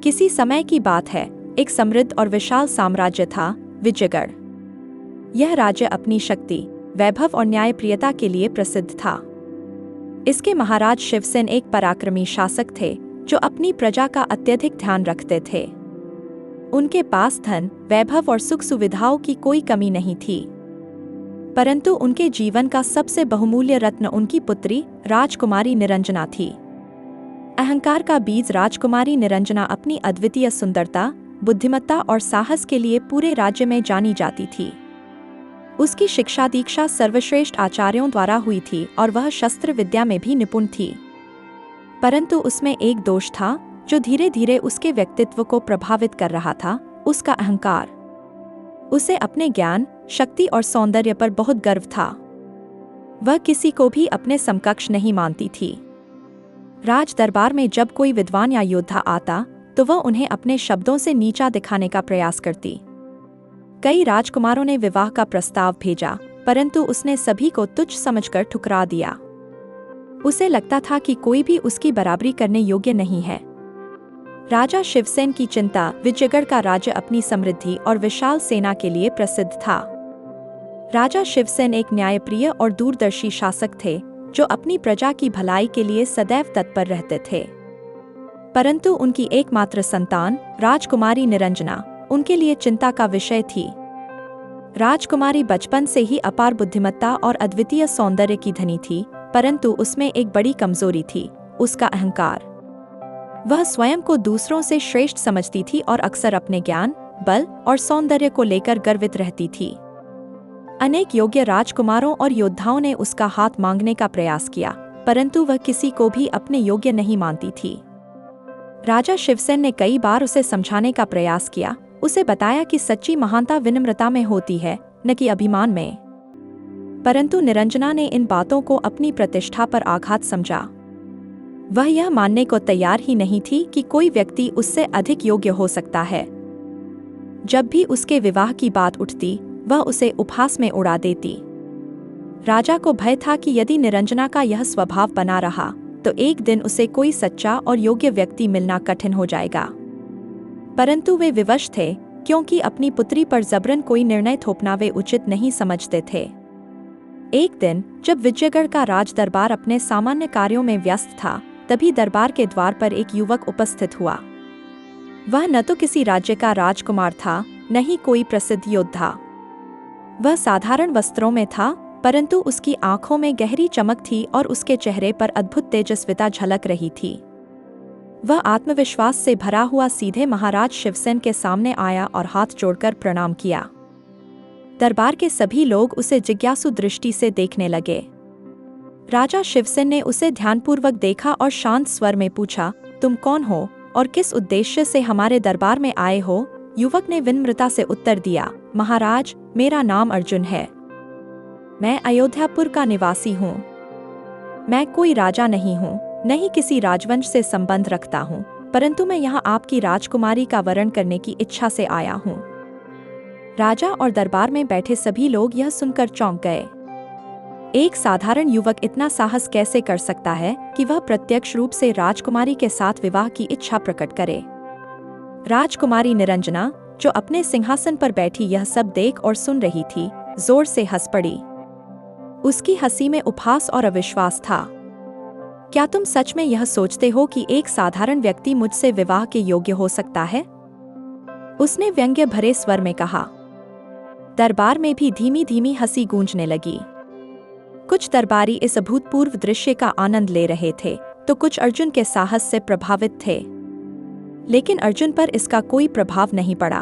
किसी समय की बात है, एक समृद्ध और विशाल साम्राज्य था, विजयगढ़। यह राज्य अपनी शक्ति, वैभव और न्यायप्रियता के लिए प्रसिद्ध था। इसके महाराज शिवसेन एक पराक्रमी शासक थे जो अपनी प्रजा का अत्यधिक ध्यान रखते थे। उनके पास धन, वैभव और सुख सुविधाओं की कोई कमी नहीं थी, परंतु उनके जीवन का सबसे बहुमूल्य रत्न उनकी पुत्री राजकुमारी निरंजना थी। अहंकार का बीज राजकुमारी निरंजना अपनी अद्वितीय सुंदरता, बुद्धिमत्ता और साहस के लिए पूरे राज्य में जानी जाती थी। उसकी शिक्षा दीक्षा सर्वश्रेष्ठ आचार्यों द्वारा हुई थी और वह शस्त्र विद्या में भी निपुण थी। परंतु उसमें एक दोष था जो धीरे धीरे उसके व्यक्तित्व को प्रभावित कर रहा था, उसका अहंकार। उसे अपने ज्ञान, शक्ति और सौंदर्य पर बहुत गर्व था। वह किसी को भी अपने समकक्ष नहीं मानती थी। राज दरबार में जब कोई विद्वान या योद्धा आता तो वह उन्हें अपने शब्दों से नीचा दिखाने का प्रयास करती। कई राजकुमारों ने विवाह का प्रस्ताव भेजा, परंतु उसने सभी को तुच्छ समझकर ठुकरा दिया। उसे लगता था कि कोई भी उसकी बराबरी करने योग्य नहीं है। राजा शिवसेन की चिंता विजयगढ़ का राज्य अपनी समृद्धि और विशाल सेना के लिए प्रसिद्ध था। राजा शिवसेन एक न्यायप्रिय और दूरदर्शी शासक थे जो अपनी प्रजा की भलाई के लिए सदैव तत्पर रहते थे। परंतु उनकी एकमात्र संतान राजकुमारी निरंजना उनके लिए चिंता का विषय थी। राजकुमारी बचपन से ही अपार बुद्धिमत्ता और अद्वितीय सौंदर्य की धनी थी, परंतु उसमें एक बड़ी कमजोरी थी, उसका अहंकार। वह स्वयं को दूसरों से श्रेष्ठ समझती थी और अक्सर अपने ज्ञान, बल और सौंदर्य को लेकर गर्वित रहती थी। अनेक योग्य राजकुमारों और योद्धाओं ने उसका हाथ मांगने का प्रयास किया, परंतु वह किसी को भी अपने योग्य नहीं मानती थी। राजा शिवसेन ने कई बार उसे समझाने का प्रयास किया, उसे बताया कि सच्ची महानता विनम्रता में होती है, न कि अभिमान में। परंतु निरंजना ने इन बातों को अपनी प्रतिष्ठा पर आघात समझा। वह यह मानने को तैयार ही नहीं थी कि कोई व्यक्ति उससे अधिक योग्य हो सकता है। जब भी उसके विवाह की बात उठती, वह उसे उपहास में उड़ा देती। राजा को भय था कि यदि निरंजना का यह स्वभाव बना रहा तो एक दिन उसे कोई सच्चा और योग्य व्यक्ति मिलना कठिन हो जाएगा। परंतु वे विवश थे, क्योंकि अपनी पुत्री पर जबरन कोई निर्णय थोपना वे उचित नहीं समझते थे। एक दिन जब विजयगढ़ का राज दरबार अपने सामान्य कार्यों में व्यस्त था, तभी दरबार के द्वार पर एक युवक उपस्थित हुआ। वह न तो किसी राज्य का राजकुमार था, न ही कोई प्रसिद्ध योद्धा। वह साधारण वस्त्रों में था, परंतु उसकी आंखों में गहरी चमक थी और उसके चेहरे पर अद्भुत तेजस्विता झलक रही थी। वह आत्मविश्वास से भरा हुआ सीधे महाराज शिवसेन के सामने आया और हाथ जोड़कर प्रणाम किया। दरबार के सभी लोग उसे जिज्ञासु दृष्टि से देखने लगे। राजा शिवसेन ने उसे ध्यानपूर्वक देखा और शांत स्वर में पूछा, तुम कौन हो और किस उद्देश्य से हमारे दरबार में आए हो? युवक ने विनम्रता से उत्तर दिया, महाराज, मेरा नाम अर्जुन है। मैं अयोध्यापुर का निवासी हूँ। मैं कोई राजा नहीं हूँ, न ही किसी राजवंश से संबंध रखता हूँ, परंतु मैं यहाँ आपकी राजकुमारी का वरण करने की इच्छा से आया हूँ। राजा और दरबार में बैठे सभी लोग यह सुनकर चौंक गए। एक साधारण युवक इतना साहस कैसे कर सकता है कि वह प्रत्यक्ष रूप से राजकुमारी के साथ विवाह की इच्छा प्रकट करे? राजकुमारी निरंजना, जो अपने सिंहासन पर बैठी यह सब देख और सुन रही थी, जोर से हंस पड़ी। उसकी हंसी में उपहास और अविश्वास था। क्या तुम सच में यह सोचते हो कि एक साधारण व्यक्ति मुझसे विवाह के योग्य हो सकता है? उसने व्यंग्य भरे स्वर में कहा। दरबार में भी धीमी धीमी हंसी गूंजने लगी। कुछ दरबारी इस अभूतपूर्व दृश्य का आनंद ले रहे थे, तो कुछ अर्जुन के साहस से प्रभावित थे। लेकिन अर्जुन पर इसका कोई प्रभाव नहीं पड़ा।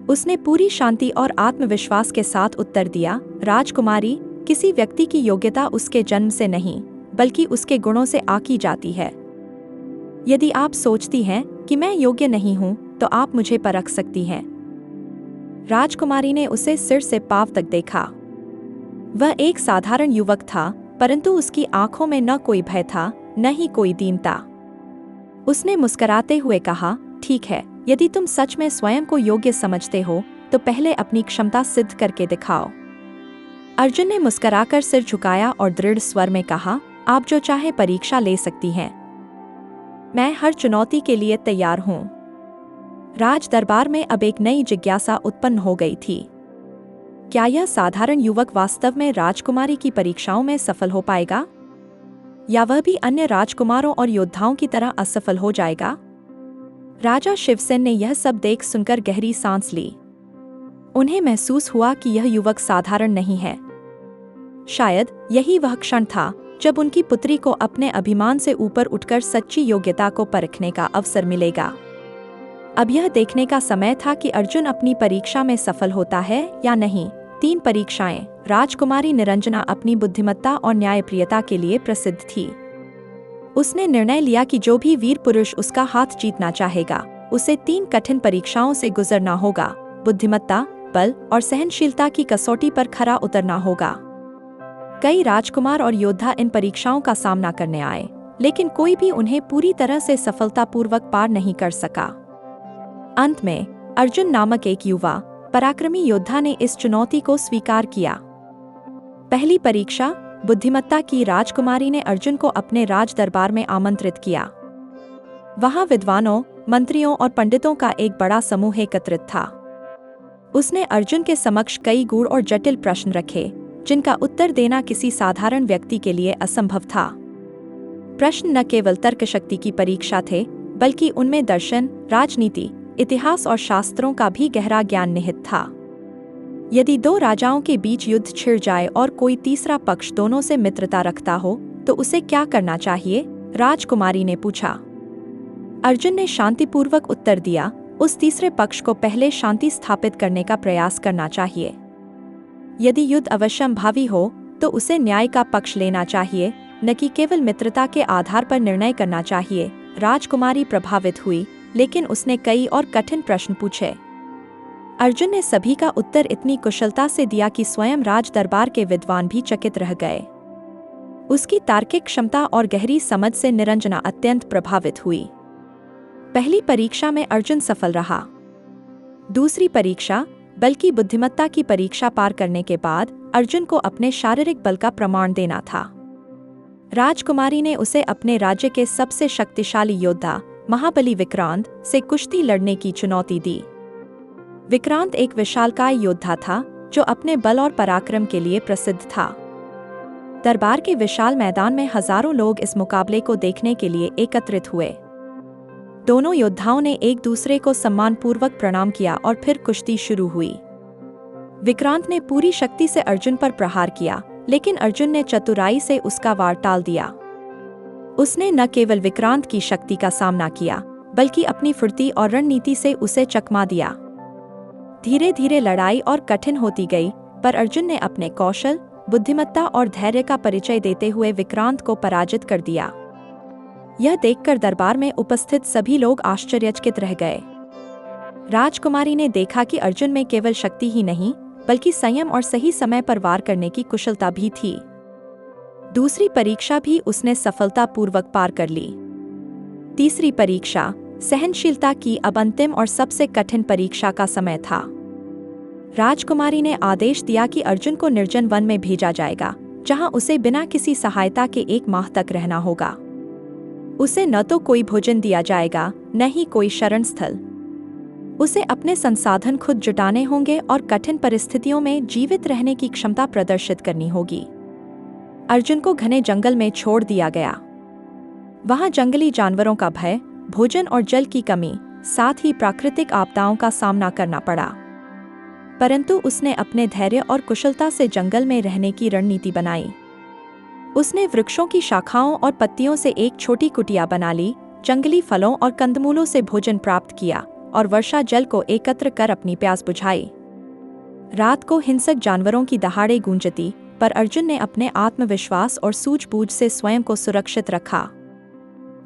उसने पूरी शांति और आत्मविश्वास के साथ उत्तर दिया, राजकुमारी, किसी व्यक्ति की योग्यता उसके जन्म से नहीं, बल्कि उसके गुणों से आकी जाती है। यदि आप सोचती हैं कि मैं योग्य नहीं हूं, तो आप मुझे परख सकती हैं। राजकुमारी ने उसे सिर से पांव तक देखा। वह एक साधारण युवक था, परंतु उसकी आंखों में न कोई भय था, न ही कोई दीनता। उसने मुस्कुराते हुए कहा, ठीक है, यदि तुम सच में स्वयं को योग्य समझते हो तो पहले अपनी क्षमता सिद्ध करके दिखाओ। अर्जुन ने मुस्कुराकर सिर झुकाया और दृढ़ स्वर में कहा, आप जो चाहे परीक्षा ले सकती हैं। मैं हर चुनौती के लिए तैयार हूँ। राज दरबार में अब एक नई जिज्ञासा उत्पन्न हो गई थी। क्या यह साधारण युवक वास्तव में राजकुमारी की परीक्षाओं में सफल हो पाएगा, या वह भी अन्य राजकुमारों और योद्धाओं की तरह असफल हो जाएगा? राजा शिवसेन ने यह सब देख सुनकर गहरी सांस ली। उन्हें महसूस हुआ कि यह युवक साधारण नहीं है। शायद यही वह क्षण था जब उनकी पुत्री को अपने अभिमान से ऊपर उठकर सच्ची योग्यता को परखने का अवसर मिलेगा। अब यह देखने का समय था कि अर्जुन अपनी परीक्षा में सफल होता है या नहीं। 3 परीक्षाएं। राजकुमारी निरंजना अपनी बुद्धिमत्ता और न्यायप्रियता के लिए प्रसिद्ध थी। उसने निर्णय लिया कि जो भी वीर पुरुष उसका हाथ जीतना चाहेगा, उसे 3 कठिन परीक्षाओं से गुजरना होगा। बुद्धिमत्ता, बल और सहनशीलता की कसौटी पर खरा उतरना होगा। कई राजकुमार और योद्धा इन परीक्षाओं का सामना करने आए, लेकिन कोई भी उन्हें पूरी तरह से सफलतापूर्वक पार नहीं कर सका। अंत में अर्जुन नामक एक युवा पराक्रमी योद्धा ने इस चुनौती को स्वीकार किया। पहली परीक्षा, बुद्धिमत्ता की। राजकुमारी ने अर्जुन को अपने राज दरबार में आमंत्रित किया। वहां विद्वानों, मंत्रियों और पंडितों का एक बड़ा समूह एकत्रित था। उसने अर्जुन के समक्ष कई गूढ़ और जटिल प्रश्न रखे, जिनका उत्तर देना किसी साधारण व्यक्ति के लिए असंभव था। प्रश्न न केवल तर्क शक्ति की परीक्षा थे, बल्कि उनमें दर्शन, राजनीति, इतिहास और शास्त्रों का भी गहरा ज्ञान निहित था। यदि 2 राजाओं के बीच युद्ध छिड़ जाए और कोई तीसरा पक्ष दोनों से मित्रता रखता हो, तो उसे क्या करना चाहिए? राजकुमारी ने पूछा। अर्जुन ने शांतिपूर्वक उत्तर दिया, उस तीसरे पक्ष को पहले शांति स्थापित करने का प्रयास करना चाहिए। यदि युद्ध अवश्यंभावी हो, तो उसे न्याय का पक्ष लेना चाहिए, न कि केवल मित्रता के आधार पर निर्णय करना चाहिए। राजकुमारी प्रभावित हुई, लेकिन उसने कई और कठिन प्रश्न पूछे। अर्जुन ने सभी का उत्तर इतनी कुशलता से दिया कि स्वयं राज दरबार के विद्वान भी चकित रह गए। उसकी तार्किक क्षमता और गहरी समझ से निरंजना अत्यंत प्रभावित हुई। पहली परीक्षा में अर्जुन सफल रहा। दूसरी परीक्षा, बल्कि बुद्धिमत्ता की परीक्षा पार करने के बाद अर्जुन को अपने शारीरिक बल का प्रमाण देना था। राजकुमारी ने उसे अपने राज्य के सबसे शक्तिशाली योद्धा महाबली विक्रांत से कुश्ती लड़ने की चुनौती दी। विक्रांत एक विशालकाय योद्धा था जो अपने बल और पराक्रम के लिए प्रसिद्ध था। दरबार के विशाल मैदान में हजारों लोग इस मुकाबले को देखने के लिए एकत्रित हुए। दोनों योद्धाओं ने एक दूसरे को सम्मानपूर्वक प्रणाम किया और फिर कुश्ती शुरू हुई। विक्रांत ने पूरी शक्ति से अर्जुन पर प्रहार किया, लेकिन अर्जुन ने चतुराई से उसका वार टाल दिया। उसने न केवल विक्रांत की शक्ति का सामना किया, बल्कि अपनी फुर्ती और रणनीति से उसे चकमा दिया। धीरे धीरे लड़ाई और कठिन होती गई, पर अर्जुन ने अपने कौशल, बुद्धिमत्ता और धैर्य का परिचय देते हुए विक्रांत को पराजित कर दिया। यह देखकर दरबार में उपस्थित सभी लोग आश्चर्यचकित रह गए। राजकुमारी ने देखा कि अर्जुन में केवल शक्ति ही नहीं, बल्कि संयम और सही समय पर वार करने की कुशलता भी थी। दूसरी परीक्षा भी उसने सफलतापूर्वक पार कर ली। तीसरी परीक्षा, सहनशीलता की। अब अंतिम और सबसे कठिन परीक्षा का समय था। राजकुमारी ने आदेश दिया कि अर्जुन को निर्जन वन में भेजा जाएगा, जहां उसे बिना किसी सहायता के 1 माह तक रहना होगा। उसे न तो कोई भोजन दिया जाएगा, न ही कोई शरण स्थल। उसे अपने संसाधन खुद जुटाने होंगे और कठिन परिस्थितियों में जीवित रहने की क्षमता प्रदर्शित करनी होगी। अर्जुन को घने जंगल में छोड़ दिया गया। वहां जंगली जानवरों का भय, भोजन और जल की कमी, साथ ही प्राकृतिक आपदाओं का सामना करना पड़ा। परंतु उसने अपने धैर्य और कुशलता से जंगल में रहने की रणनीति बनाई। उसने वृक्षों की शाखाओं और पत्तियों से एक छोटी कुटिया बना ली, जंगली फलों और कंदमूलों से भोजन प्राप्त किया और वर्षा जल को एकत्र कर अपनी प्यास बुझाई। रात को हिंसक जानवरों की दहाड़े गूंजती, पर अर्जुन ने अपने आत्मविश्वास और सूझबूझ से स्वयं को सुरक्षित रखा।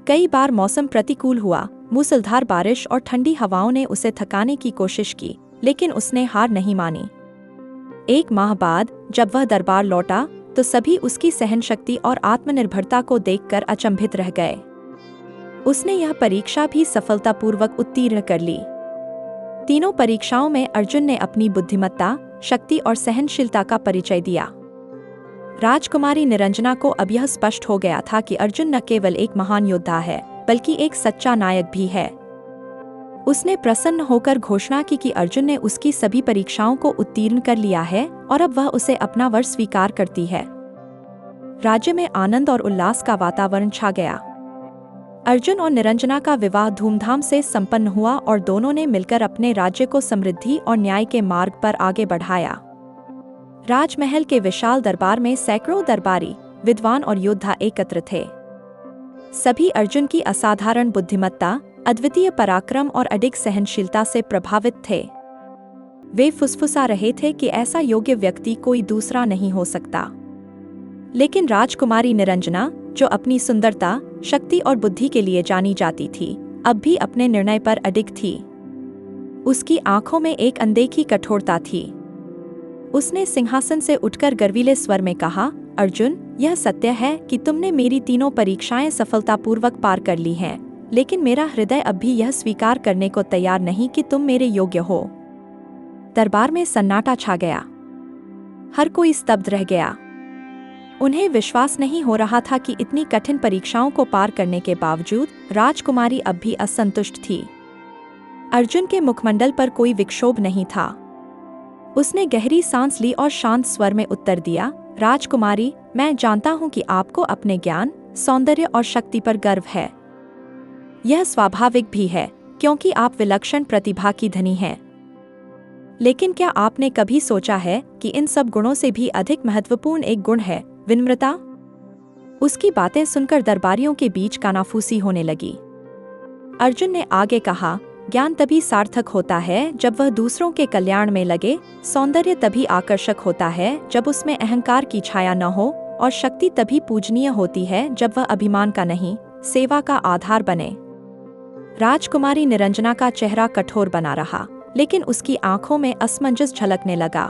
कई बार मौसम प्रतिकूल हुआ, मूसलाधार बारिश और ठंडी हवाओं ने उसे थकाने की कोशिश की, लेकिन उसने हार नहीं मानी। 1 माह बाद जब वह दरबार लौटा, तो सभी उसकी सहनशक्ति और आत्मनिर्भरता को देखकर अचंभित रह गए। उसने यह परीक्षा भी सफलतापूर्वक उत्तीर्ण कर ली। तीनों परीक्षाओं में अर्जुन ने अपनी बुद्धिमत्ता, शक्ति और सहनशीलता का परिचय दिया। राजकुमारी निरंजना को अब यह स्पष्ट हो गया था कि अर्जुन न केवल एक महान योद्धा है, बल्कि एक सच्चा नायक भी है। उसने प्रसन्न होकर घोषणा की कि अर्जुन ने उसकी सभी परीक्षाओं को उत्तीर्ण कर लिया है और अब वह उसे अपना वर स्वीकार करती है। राज्य में आनंद और उल्लास का वातावरण छा गया। अर्जुन और निरंजना का विवाह धूमधाम से संपन्न हुआ और दोनों ने मिलकर अपने राज्य को समृद्धि और न्याय के मार्ग पर आगे बढ़ाया। राजमहल के विशाल दरबार में सैकड़ों दरबारी, विद्वान और योद्धा एकत्र थे। सभी अर्जुन की असाधारण बुद्धिमत्ता, अद्वितीय पराक्रम और अडिग सहनशीलता से प्रभावित थे। वे फुसफुसा रहे थे कि ऐसा योग्य व्यक्ति कोई दूसरा नहीं हो सकता। लेकिन राजकुमारी निरंजना, जो अपनी सुंदरता, शक्ति और बुद्धि के लिए जानी जाती थी, अब भी अपने निर्णय पर अडिग थी। उसकी आंखों में एक अनदेखी कठोरता थी। उसने सिंहासन से उठकर गर्वीले स्वर में कहा, अर्जुन, यह सत्य है कि तुमने मेरी तीनों परीक्षाएं सफलतापूर्वक पार कर ली हैं, लेकिन मेरा हृदय अब भी यह स्वीकार करने को तैयार नहीं कि तुम मेरे योग्य हो। दरबार में सन्नाटा छा गया। हर कोई स्तब्ध रह गया। उन्हें विश्वास नहीं हो रहा था कि इतनी कठिन परीक्षाओं को पार करने के बावजूद राजकुमारी अब भी असंतुष्ट थी। अर्जुन के मुखमंडल पर कोई विक्षोभ नहीं था। उसने गहरी सांस ली और शांत स्वर में उत्तर दिया, राजकुमारी, मैं जानता हूं कि आपको अपने ज्ञान, सौंदर्य और शक्ति पर गर्व है। यह स्वाभाविक भी है, क्योंकि आप विलक्षण प्रतिभा की धनी हैं। लेकिन क्या आपने कभी सोचा है कि इन सब गुणों से भी अधिक महत्वपूर्ण एक गुण है, विनम्रता? उसकी बातें सुनकर दरबारियों के बीच कानाफूसी होने लगी। अर्जुन ने आगे कहा, ज्ञान तभी सार्थक होता है जब वह दूसरों के कल्याण में लगे, सौंदर्य तभी आकर्षक होता है जब उसमें अहंकार की छाया न हो, और शक्ति तभी पूजनीय होती है जब वह अभिमान का नहीं, सेवा का आधार बने। राजकुमारी निरंजना का चेहरा कठोर बना रहा, लेकिन उसकी आंखों में असमंजस झलकने लगा।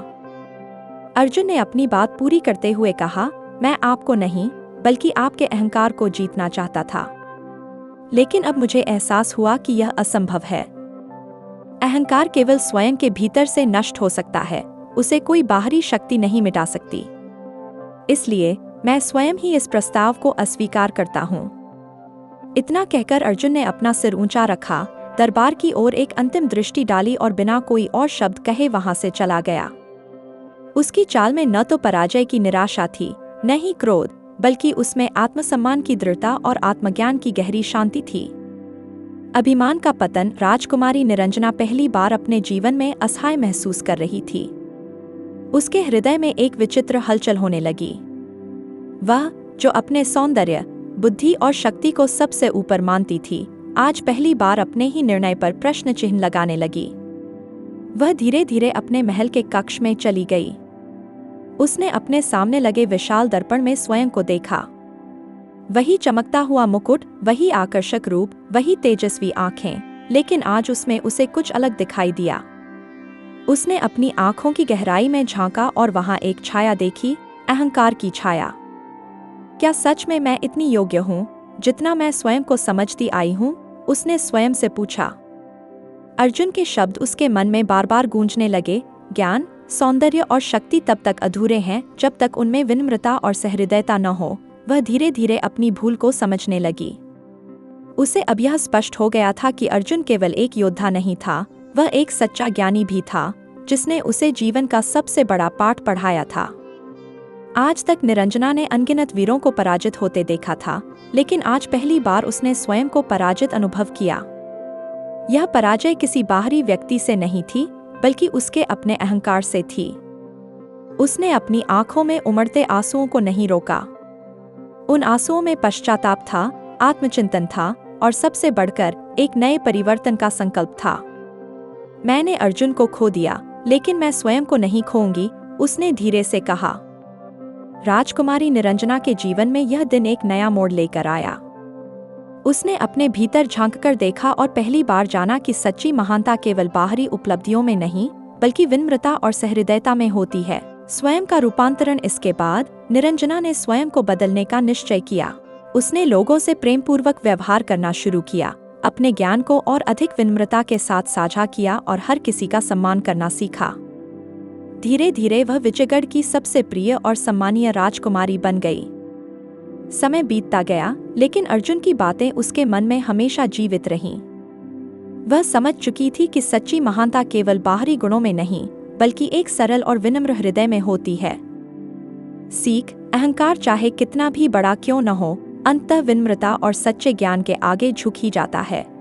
अर्जुन ने अपनी बात पूरी करते हुए कहा, मैं आपको नहीं, बल्कि आपके अहंकार को जीतना चाहता था। लेकिन अब मुझे एहसास हुआ कि यह असंभव है। अहंकार केवल स्वयं के भीतर से नष्ट हो सकता है, उसे कोई बाहरी शक्ति नहीं मिटा सकती। इसलिए मैं स्वयं ही इस प्रस्ताव को अस्वीकार करता हूँ। इतना कहकर अर्जुन ने अपना सिर ऊंचा रखा, दरबार की ओर एक अंतिम दृष्टि डाली और बिना कोई और शब्द कहे वहां से चला गया। उसकी चाल में न तो पराजय की निराशा थी, न ही क्रोध, बल्कि उसमें आत्मसम्मान की दृढ़ता और आत्मज्ञान की गहरी शांति थी। अभिमान का पतन। राजकुमारी निरंजना पहली बार अपने जीवन में असहाय महसूस कर रही थी। उसके हृदय में एक विचित्र हलचल होने लगी। वह, जो अपने सौंदर्य, बुद्धि और शक्ति को सबसे ऊपर मानती थी, आज पहली बार अपने ही निर्णय पर प्रश्न चिन्ह लगाने लगी। वह धीरे धीरे अपने महल के कक्ष में चली गई। उसने अपने सामने लगे विशाल दर्पण में स्वयं को देखा। वही चमकता हुआ मुकुट, वही आकर्षक रूप, वही तेजस्वी आंखें, लेकिन आज उसमें उसे कुछ अलग दिखाई दिया। उसने अपनी आंखों की गहराई में झांका और वहां एक छाया देखी, अहंकार की छाया। क्या सच में मैं इतनी योग्य हूँ जितना मैं स्वयं को समझती आई हूँ? उसने स्वयं से पूछा। अर्जुन के शब्द उसके मन में बार बार गूंजने लगे। ज्ञान, सौंदर्य और शक्ति तब तक अधूरे हैं जब तक उनमें विनम्रता और सहृदयता न हो। वह धीरे धीरे अपनी भूल को समझने लगी। उसे अब यह स्पष्ट हो गया था कि अर्जुन केवल एक योद्धा नहीं था, वह एक सच्चा ज्ञानी भी था, जिसने उसे जीवन का सबसे बड़ा पाठ पढ़ाया था। आज तक निरंजना ने अनगिनत वीरों को पराजित होते देखा था, लेकिन आज पहली बार उसने स्वयं को पराजित अनुभव किया। यह पराजय किसी बाहरी व्यक्ति से नहीं थी, बल्कि उसके अपने अहंकार से थी। उसने अपनी आंखों में उमड़ते आंसुओं को नहीं रोका। उन आंसुओं में पश्चाताप था, आत्मचिंतन था, और सबसे बढ़कर एक नए परिवर्तन का संकल्प था। मैंने अर्जुन को खो दिया, लेकिन मैं स्वयं को नहीं खोऊंगी, उसने धीरे से कहा। राजकुमारी निरंजना के जीवन में यह दिन एक नया मोड़ लेकर आया। उसने अपने भीतर झांककर देखा और पहली बार जाना कि सच्ची महानता केवल बाहरी उपलब्धियों में नहीं, बल्कि विनम्रता और सहृदयता में होती है। स्वयं का रूपांतरण। इसके बाद निरंजना ने स्वयं को बदलने का निश्चय किया। उसने लोगों से प्रेमपूर्वक व्यवहार करना शुरू किया, अपने ज्ञान को और अधिक विनम्रता के साथ साझा किया और हर किसी का सम्मान करना सीखा। धीरे धीरे वह विजयगढ़ की सबसे प्रिय और सम्मानीय राजकुमारी बन गई। समय बीतता गया, लेकिन अर्जुन की बातें उसके मन में हमेशा जीवित रहीं। वह समझ चुकी थी कि सच्ची महानता केवल बाहरी गुणों में नहीं, बल्कि एक सरल और विनम्र हृदय में होती है। सीख: अहंकार चाहे कितना भी बड़ा क्यों न हो, अंततः विनम्रता और सच्चे ज्ञान के आगे झुक ही जाता है।